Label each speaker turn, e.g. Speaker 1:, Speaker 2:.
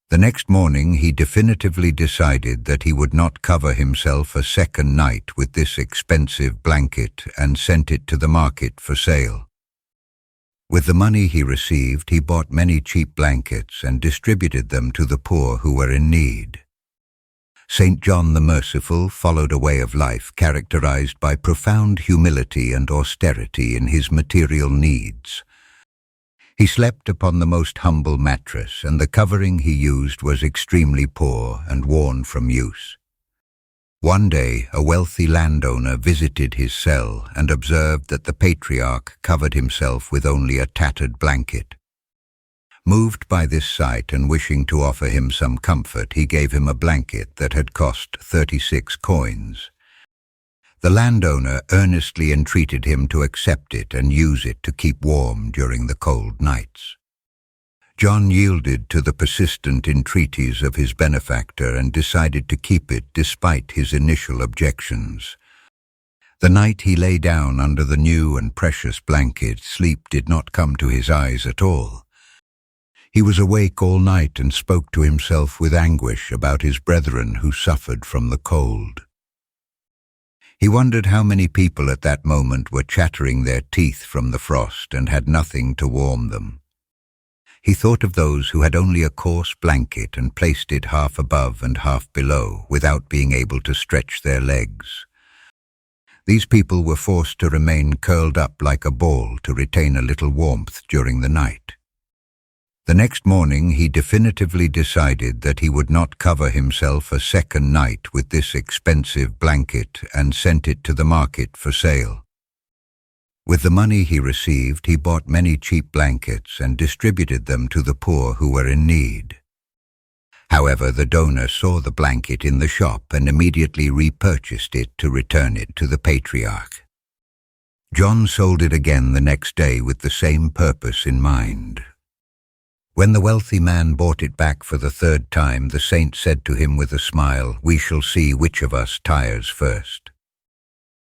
Speaker 1: The next morning he definitively decided that he would not cover himself a second night with this expensive blanket and sent it to the market for sale. With the money he received, he bought many cheap blankets and distributed them to the poor who were in need. St. John the Merciful followed a way of life characterized by profound humility and austerity in his material needs. He slept upon the most humble mattress, and the covering he used was extremely poor and worn from use. One day, a wealthy landowner visited his cell and observed that the patriarch covered himself with only a tattered blanket. Moved by this sight and wishing to offer him some comfort, he gave him a blanket that had cost 36 coins. The landowner earnestly entreated him to accept it and use it to keep warm during the cold nights. John yielded to the persistent entreaties of his benefactor and decided to keep it despite his initial objections. The night he lay down under the new and precious blanket, sleep did not come to his eyes at all. He was awake all night and spoke to himself with anguish about his brethren who suffered from the cold. He wondered how many people at that moment were chattering their teeth from the frost and had nothing to warm them. He thought of those who had only a coarse blanket and placed it half above and half below without being able to stretch their legs. These people were forced to remain curled up like a ball to retain a little warmth during the night. The next morning he definitively decided that he would not cover himself a second night with this expensive blanket and sent it to the market for sale. With the money he received, he bought many cheap blankets and distributed them to the poor who were in need. However, the donor saw the blanket in the shop and immediately repurchased it to return it to the patriarch. John sold it again the next day with the same purpose in mind. When the wealthy man bought it back for the third time, the saint said to him with a smile, "We shall see which of us tires first."